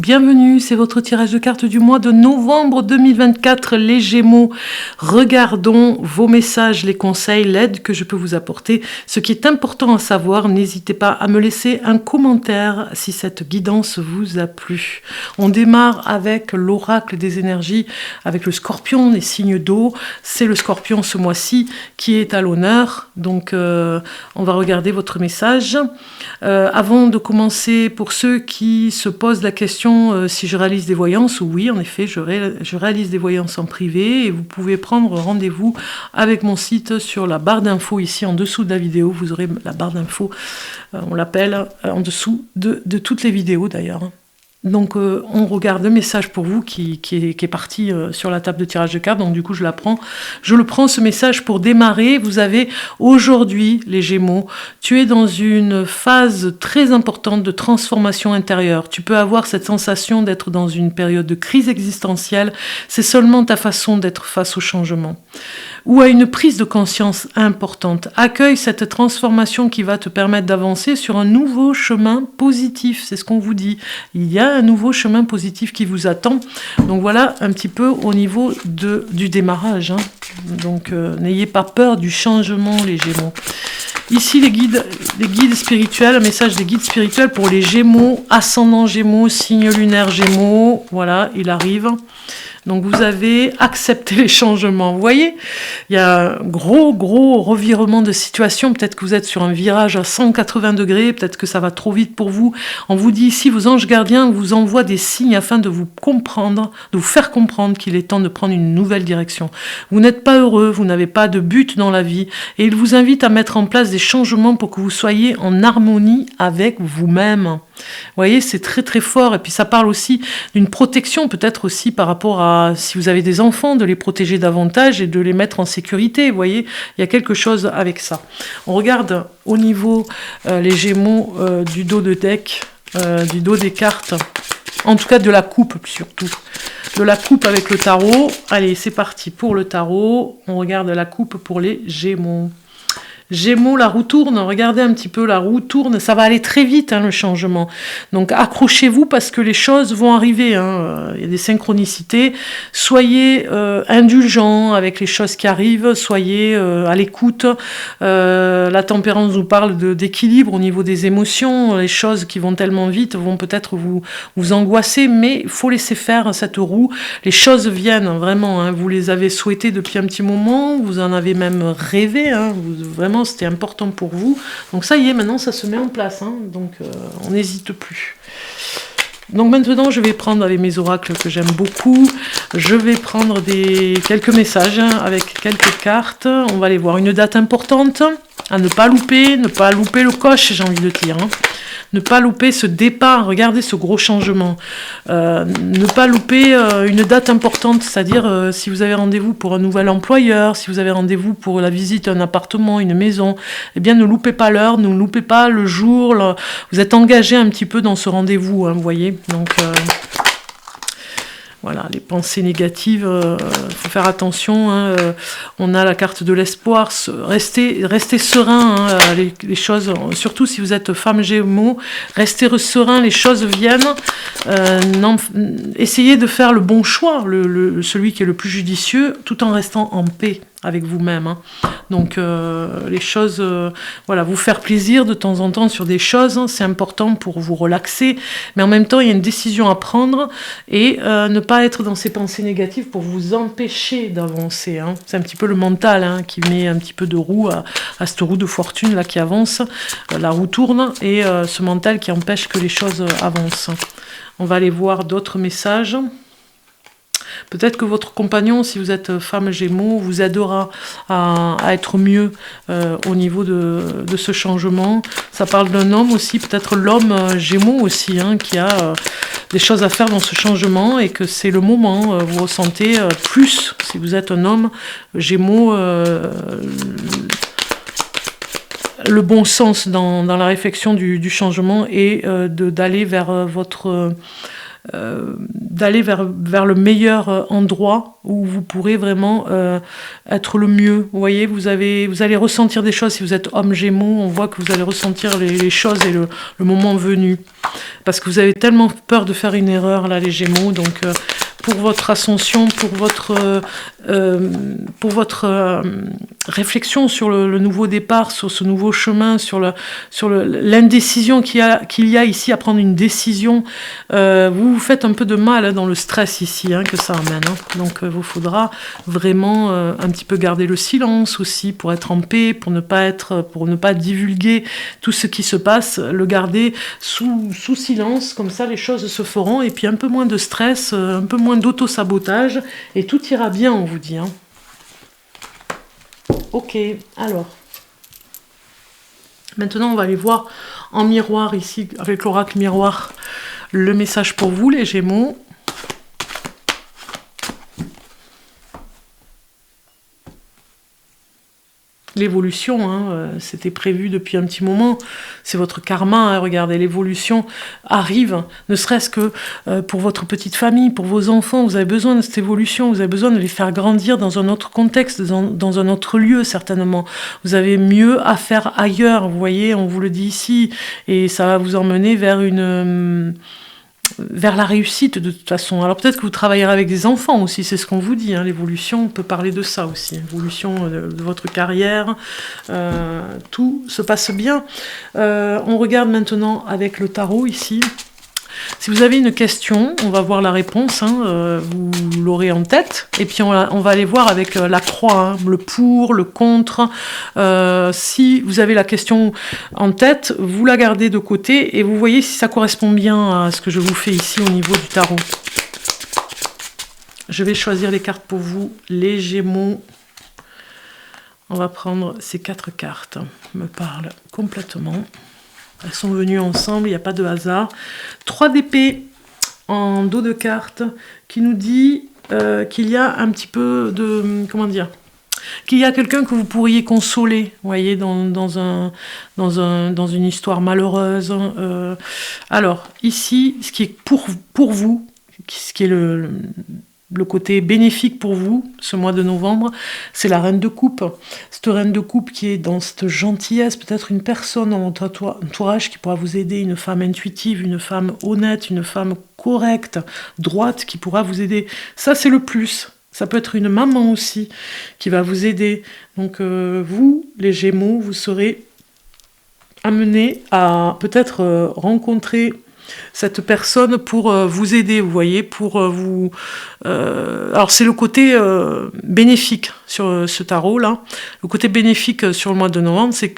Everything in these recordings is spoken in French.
bienvenue, c'est votre tirage de cartes du mois de novembre 2024, les Gémeaux. Regardons vos messages, les conseils, l'aide que je peux vous apporter. Ce qui est important à savoir, n'hésitez pas à me laisser un commentaire si cette guidance vous a plu. On démarre avec l'oracle des énergies, avec le scorpion, les signes d'eau. C'est le scorpion ce mois-ci qui est à l'honneur, donc on va regarder votre message. Avant de commencer, pour ceux qui se posent la question si je réalise des voyances, oui, en effet, je réalise des voyances en privé et vous pouvez prendre rendez-vous avec mon site sur la barre d'infos ici en dessous de la vidéo. Vous aurez la barre d'infos, on l'appelle, en dessous de toutes les vidéos d'ailleurs. Donc on regarde le message pour vous qui est parti sur la table de tirage de cartes, donc du coup je le prends ce message pour démarrer. Vous avez aujourd'hui les Gémeaux, tu es dans une phase très importante de transformation intérieure, tu peux avoir cette sensation d'être dans une période de crise existentielle, c'est seulement ta façon d'être face au changement ou à une prise de conscience importante. Accueille cette transformation qui va te permettre d'avancer sur un nouveau chemin positif, c'est ce qu'on vous dit. Il y a un nouveau chemin positif qui vous attend. Donc voilà un petit peu au niveau du démarrage. Donc n'ayez pas peur du changement, les Gémeaux. Ici, les guides spirituels, un message des guides spirituels pour les Gémeaux, ascendant Gémeaux, signe lunaire Gémeaux. Voilà, il arrive. Donc vous avez accepté les changements. Vous voyez, il y a un gros revirement de situation. Peut-être que vous êtes sur un virage à 180 degrés, peut-être que ça va trop vite pour vous. On vous dit ici, vos anges gardiens vous envoient des signes afin de vous comprendre, de vous faire comprendre qu'il est temps de prendre une nouvelle direction. Vous n'êtes pas heureux, vous n'avez pas de but dans la vie et ils vous invitent à mettre en place des changements pour que vous soyez en harmonie avec vous-même. Vous voyez, c'est très fort. Et puis ça parle aussi d'une protection, peut-être aussi par rapport à si vous avez des enfants, de les protéger davantage et de les mettre en sécurité. Vous voyez, il y a quelque chose avec ça. On regarde au niveau les Gémeaux du dos de deck, du dos des cartes, en tout cas de la coupe surtout. De la coupe avec le tarot. Allez, c'est parti pour le tarot. On regarde la coupe pour les Gémeaux. Gémeaux, la roue tourne, regardez un petit peu, la roue tourne, ça va aller très vite le changement. Donc accrochez-vous parce que les choses vont arriver, il y a des synchronicités. Soyez indulgents avec les choses qui arrivent, soyez à l'écoute. La tempérance nous parle d'équilibre au niveau des émotions. Les choses qui vont tellement vite vont peut-être vous angoisser, mais il faut laisser faire cette roue. Les choses viennent vraiment, vous les avez souhaitées depuis un petit moment, vous en avez même rêvé, vraiment c'était important pour vous. Donc ça y est, maintenant ça se met en place, donc on n'hésite plus. Donc maintenant je vais prendre avec mes oracles que j'aime beaucoup, je vais prendre quelques messages avec quelques cartes, on va les voir. Une date importante à ne pas louper le coche, j'ai envie de dire. Ne pas louper ce départ, regardez ce gros changement. Ne pas louper une date importante, c'est-à-dire si vous avez rendez-vous pour un nouvel employeur, si vous avez rendez-vous pour la visite d'un appartement, une maison, eh bien ne loupez pas l'heure, ne loupez pas le jour. Vous êtes engagé un petit peu dans ce rendez-vous, vous voyez. Donc voilà, les pensées négatives, faut faire attention. On a la carte de l'espoir. Restez serein. Les choses, surtout si vous êtes femme Gémeaux, restez serein. Les choses viennent. Essayez de faire le bon choix, celui qui est le plus judicieux, tout en restant en paix avec vous-même. Donc les choses, vous faire plaisir de temps en temps sur des choses, c'est important pour vous relaxer, mais en même temps il y a une décision à prendre et ne pas être dans ces pensées négatives pour vous empêcher d'avancer. C'est un petit peu le mental qui met un petit peu de roue à cette roue de fortune là qui avance, la roue tourne et ce mental qui empêche que les choses avancent. On va aller voir d'autres messages. Peut-être que votre compagnon, si vous êtes femme Gémeaux, vous aidera à être mieux au niveau de ce changement. Ça parle d'un homme aussi, peut-être l'homme Gémeaux aussi, qui a des choses à faire dans ce changement et que c'est le moment. Vous ressentez plus, si vous êtes un homme Gémeaux, le bon sens dans la réflexion du changement et d'aller vers votre... d'aller vers le meilleur endroit où vous pourrez vraiment être le mieux. Vous voyez, vous allez ressentir des choses. Si vous êtes homme Gémeaux, on voit que vous allez ressentir les choses et le moment venu. Parce que vous avez tellement peur de faire une erreur, là, les Gémeaux. Donc, pour votre ascension, pour votre réflexion sur le nouveau départ, sur ce nouveau chemin, sur l'indécision qu'il y a ici à prendre une décision, vous faites un peu de mal dans le stress ici que ça amène. Donc vous faudra vraiment un petit peu garder le silence aussi pour être en paix, pour ne pas divulguer tout ce qui se passe, le garder sous silence, comme ça les choses se feront, et puis un peu moins de stress, un peu moins d'auto-sabotage, et tout ira bien, on vous dit. Ok, alors. Maintenant, on va aller voir en miroir ici, avec l'oracle miroir, le message pour vous, les Gémeaux. L'évolution, c'était prévu depuis un petit moment, c'est votre karma, regardez, l'évolution arrive, ne serait-ce que pour votre petite famille, pour vos enfants, vous avez besoin de cette évolution, vous avez besoin de les faire grandir dans un autre contexte, dans un autre lieu certainement, vous avez mieux à faire ailleurs, vous voyez, on vous le dit ici, et ça va vous emmener vers la réussite de toute façon. Alors peut-être que vous travaillerez avec des enfants aussi, c'est ce qu'on vous dit, l'évolution, on peut parler de ça aussi, l'évolution de votre carrière, tout se passe bien. On regarde maintenant avec le tarot ici. Si vous avez une question, on va voir la réponse, vous l'aurez en tête, et puis on va aller voir avec la croix, le pour, le contre. Si vous avez la question en tête, vous la gardez de côté, et vous voyez si ça correspond bien à ce que je vous fais ici au niveau du tarot. Je vais choisir les cartes pour vous, les Gémeaux. On va prendre ces 4 cartes, me parlent complètement. Elles sont venues ensemble, il n'y a pas de hasard. 3 d'épée en dos de carte qui nous dit qu'il y a un petit peu de... Comment dire ? Qu'il y a quelqu'un que vous pourriez consoler, vous voyez, dans une histoire malheureuse. Alors, ici, ce qui est pour vous, ce qui est le côté bénéfique pour vous, ce mois de novembre, c'est la reine de coupe. Cette reine de coupe qui est dans cette gentillesse, peut-être une personne dans votre entourage qui pourra vous aider, une femme intuitive, une femme honnête, une femme correcte, droite, qui pourra vous aider. Ça, c'est le plus. Ça peut être une maman aussi qui va vous aider. Donc vous, les Gémeaux, vous serez amenés à peut-être rencontrer cette personne pour vous aider, vous voyez, pour vous... alors c'est le côté bénéfique sur ce tarot-là. Le côté bénéfique sur le mois de novembre, c'est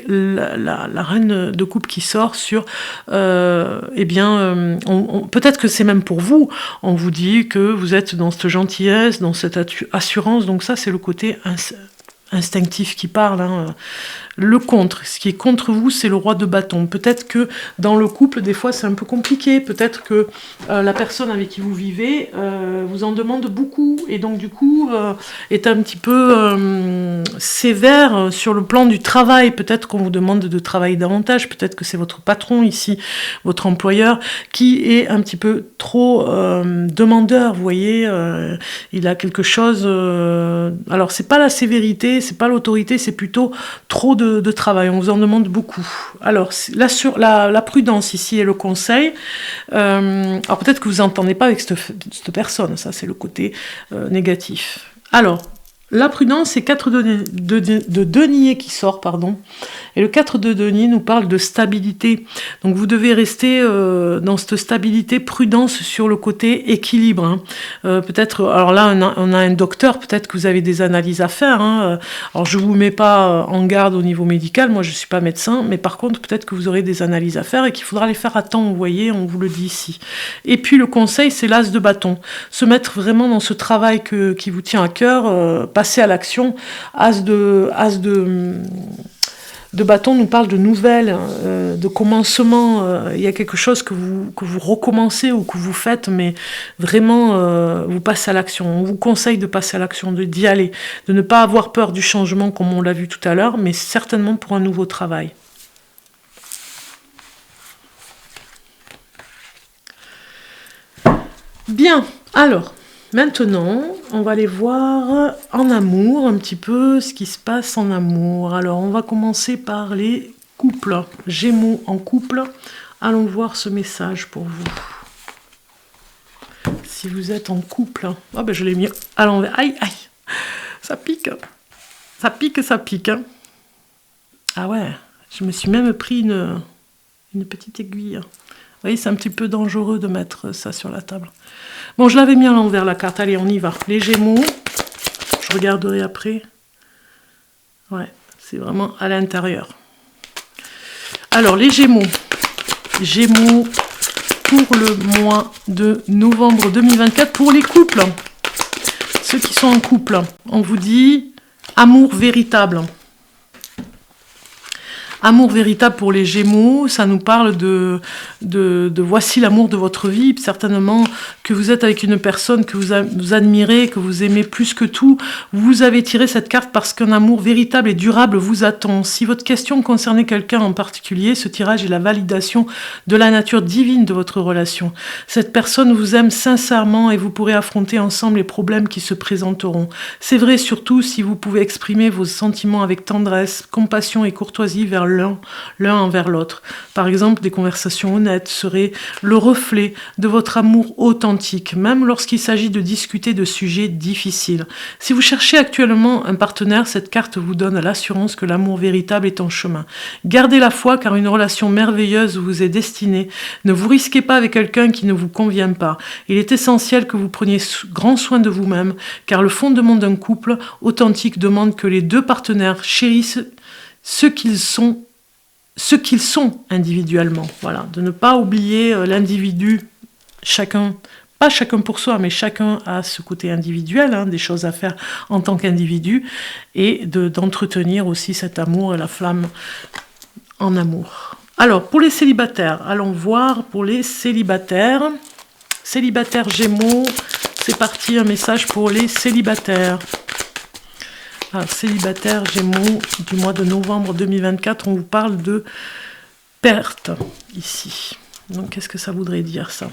la reine de coupe qui sort sur... peut-être que c'est même pour vous. On vous dit que vous êtes dans cette gentillesse, dans cette assurance. Donc ça, c'est le côté instinctif qui parle. Le contre, ce qui est contre vous, c'est le roi de bâton. Peut-être que dans le couple, des fois, c'est un peu compliqué. Peut-être que la personne avec qui vous vivez vous en demande beaucoup et donc du coup est un petit peu sévère sur le plan du travail. Peut-être qu'on vous demande de travailler davantage. Peut-être que c'est votre patron ici, votre employeur, qui est un petit peu trop demandeur. Vous voyez, il a quelque chose... alors, c'est pas la sévérité, c'est pas l'autorité, c'est plutôt trop de travail, on vous en demande beaucoup. Alors, la prudence ici et le conseil, alors peut-être que vous n'entendez pas avec cette personne, ça c'est le côté négatif. Alors, la prudence, c'est 4 de denier qui sort, pardon. Et le 4 de denier nous parle de stabilité. Donc vous devez rester dans cette stabilité, prudence sur le côté équilibre. Peut-être, alors là on a un docteur, peut-être que vous avez des analyses à faire. Alors je vous mets pas en garde au niveau médical, moi je suis pas médecin, mais par contre peut-être que vous aurez des analyses à faire et qu'il faudra les faire à temps, vous voyez, on vous le dit ici. Et puis le conseil, c'est l'as de bâton. Se mettre vraiment dans ce travail qui vous tient à cœur, passer à l'action. As de bâton nous parle de nouvelles, de commencement. Il y a quelque chose que vous recommencez ou que vous faites, mais vraiment vous passez à l'action. On vous conseille de passer à l'action, d'y aller, de ne pas avoir peur du changement comme on l'a vu tout à l'heure, mais certainement pour un nouveau travail. Bien, alors... Maintenant, on va aller voir en amour un petit peu ce qui se passe en amour. Alors, on va commencer par les couples. Gémeaux en couple. Allons voir ce message pour vous. Si vous êtes en couple. Oh ben je l'ai mis à l'envers. Aïe, aïe. Ça pique. Ça pique, ça pique. Hein. Ah ouais, je me suis même pris une petite aiguille. Vous voyez, c'est un petit peu dangereux de mettre ça sur la table. Bon, je l'avais mis à l'envers, la carte. Allez, on y va. Les Gémeaux. Je regarderai après. Ouais, c'est vraiment à l'intérieur. Alors, les Gémeaux. Gémeaux pour le mois de novembre 2024 pour les couples. Ceux qui sont en couple. On vous dit amour véritable. Amour véritable pour les Gémeaux, ça nous parle de voici l'amour de votre vie, certainement que vous êtes avec une personne que vous admirez, que vous aimez plus que tout. Vous avez tiré cette carte parce qu'un amour véritable et durable vous attend. Si votre question concernait quelqu'un en particulier, ce tirage est la validation de la nature divine de votre relation. Cette personne vous aime sincèrement et vous pourrez affronter ensemble les problèmes qui se présenteront. C'est vrai surtout si vous pouvez exprimer vos sentiments avec tendresse, compassion et courtoisie vers l'un envers l'autre. Par exemple, des conversations honnêtes seraient le reflet de votre amour authentique, même lorsqu'il s'agit de discuter de sujets difficiles. Si vous cherchez actuellement un partenaire, cette carte vous donne l'assurance que l'amour véritable est en chemin. Gardez la foi car une relation merveilleuse vous est destinée. Ne vous risquez pas avec quelqu'un qui ne vous convient pas. Il est essentiel que vous preniez grand soin de vous-même car le fondement d'un couple authentique demande que les deux partenaires chérissent ce qu'ils sont individuellement. Voilà, de ne pas oublier l'individu, chacun, pas chacun pour soi, mais chacun a ce côté individuel, hein, des choses à faire en tant qu'individu, et d'entretenir aussi cet amour et la flamme en amour. Alors, pour les célibataires, allons voir pour les célibataires. Célibataires Gémeaux, c'est parti, un message pour les célibataires. Alors, célibataire Gémeaux du mois de novembre 2024, on vous parle de perte ici. Donc, qu'est-ce que ça voudrait dire ça ?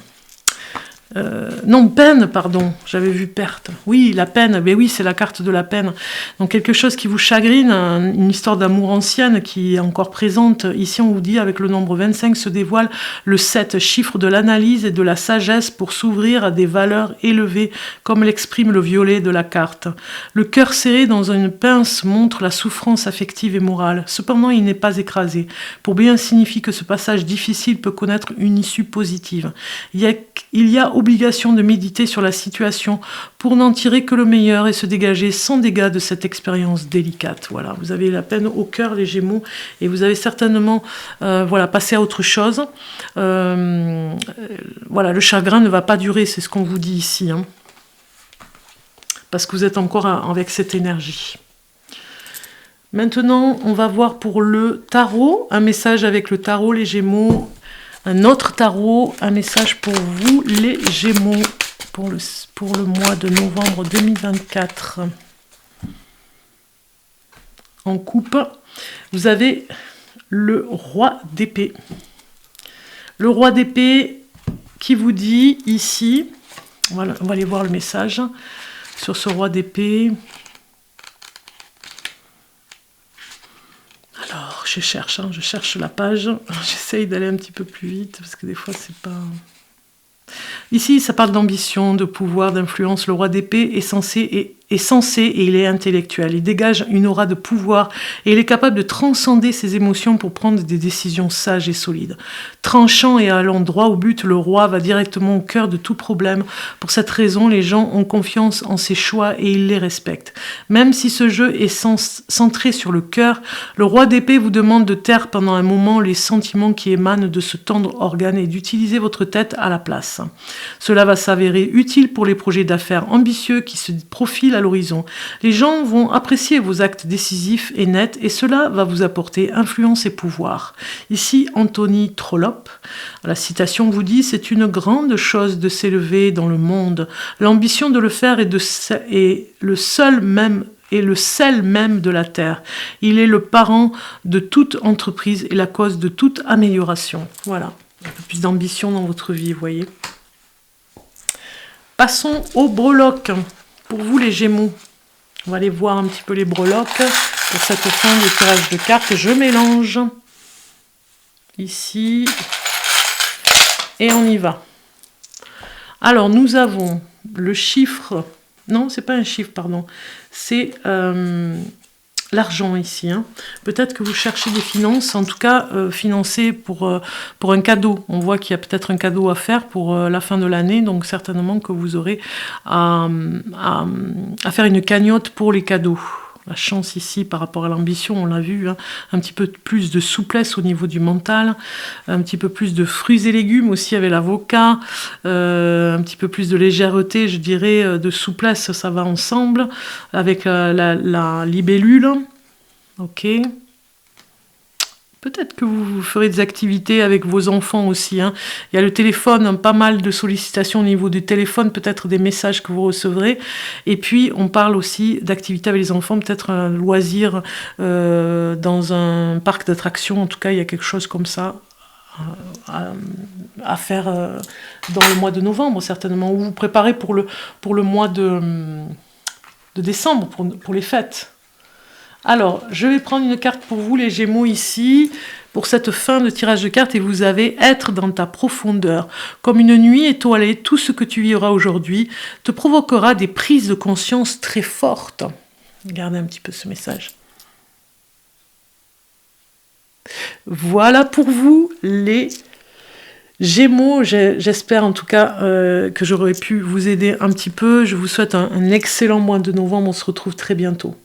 Non, peine, pardon, j'avais vu perte. Oui, la peine, mais oui, c'est la carte de la peine. Donc quelque chose qui vous chagrine, une histoire d'amour ancienne qui est encore présente. Ici, on vous dit, avec le nombre 25, se dévoile le 7, chiffre de l'analyse et de la sagesse pour s'ouvrir à des valeurs élevées, comme l'exprime le violet de la carte. Le cœur serré dans une pince montre la souffrance affective et morale. Cependant, il n'est pas écrasé. Pour bien signifie que ce passage difficile peut connaître une issue positive. Il y a obligation de méditer sur la situation pour n'en tirer que le meilleur et se dégager sans dégâts de cette expérience délicate. Voilà, vous avez la peine au cœur, les Gémeaux, et vous avez certainement passé à autre chose. Voilà, le chagrin ne va pas durer, c'est ce qu'on vous dit ici, hein, parce que vous êtes encore avec cette énergie. Maintenant, on va voir pour le tarot, un message avec le tarot, les Gémeaux. Un autre tarot, un message pour vous, les Gémeaux, pour le mois de novembre 2024. En coupe, vous avez le roi d'épée. Le roi d'épée qui vous dit ici, voilà, on va aller voir le message sur ce roi d'épée. Alors, je cherche la page. J'essaye d'aller un petit peu plus vite parce que des fois, c'est pas... Ici, ça parle d'ambition, de pouvoir, d'influence. Le roi d'épée est censé et il est intellectuel. Il dégage une aura de pouvoir et il est capable de transcender ses émotions pour prendre des décisions sages et solides. Tranchant et allant droit au but, le roi va directement au cœur de tout problème. Pour cette raison, les gens ont confiance en ses choix et ils les respectent. Même si ce jeu est centré sur le cœur, le roi d'épée vous demande de taire pendant un moment les sentiments qui émanent de ce tendre organe et d'utiliser votre tête à la place. Cela va s'avérer utile pour les projets d'affaires ambitieux qui se profilent à l'horizon. Les gens vont apprécier vos actes décisifs et nets et cela va vous apporter influence et pouvoir. Ici, Anthony Trollope, la citation vous dit « C'est une grande chose de s'élever dans le monde. L'ambition de le faire est le sel même de la terre. Il est le parent de toute entreprise et la cause de toute amélioration. » Voilà, un peu plus d'ambition dans votre vie, vous voyez. Passons aux breloques. Pour vous les Gémeaux, on va aller voir un petit peu les breloques pour cette fin de tirage de cartes. Je mélange ici et on y va. Alors nous avons le chiffre, non c'est pas un chiffre pardon, c'est l'argent ici. Hein. Peut-être que vous cherchez des finances, en tout cas financer pour un cadeau. On voit qu'il y a peut-être un cadeau à faire pour la fin de l'année, donc certainement que vous aurez à faire une cagnotte pour les cadeaux. La chance ici par rapport à l'ambition, on l'a vu, hein, un petit peu plus de souplesse au niveau du mental, un petit peu plus de fruits et légumes aussi avec l'avocat, un petit peu plus de légèreté, je dirais, de souplesse, ça va ensemble, avec la libellule, ok. Peut-être que vous ferez des activités avec vos enfants aussi. Hein. Il y a le téléphone, hein, pas mal de sollicitations au niveau du téléphone, peut-être des messages que vous recevrez. Et puis, on parle aussi d'activités avec les enfants, peut-être un loisir dans un parc d'attractions. En tout cas, il y a quelque chose comme ça à faire dans le mois de novembre, certainement. Ou vous préparez pour le mois de décembre, pour les fêtes. Alors, je vais prendre une carte pour vous, les Gémeaux, ici, pour cette fin de tirage de cartes, et vous avez « Être dans ta profondeur ». Comme une nuit étoilée, tout ce que tu vivras aujourd'hui te provoquera des prises de conscience très fortes. Regardez un petit peu ce message. Voilà pour vous, les Gémeaux. J'espère en tout cas que j'aurais pu vous aider un petit peu. Je vous souhaite un excellent mois de novembre. On se retrouve très bientôt.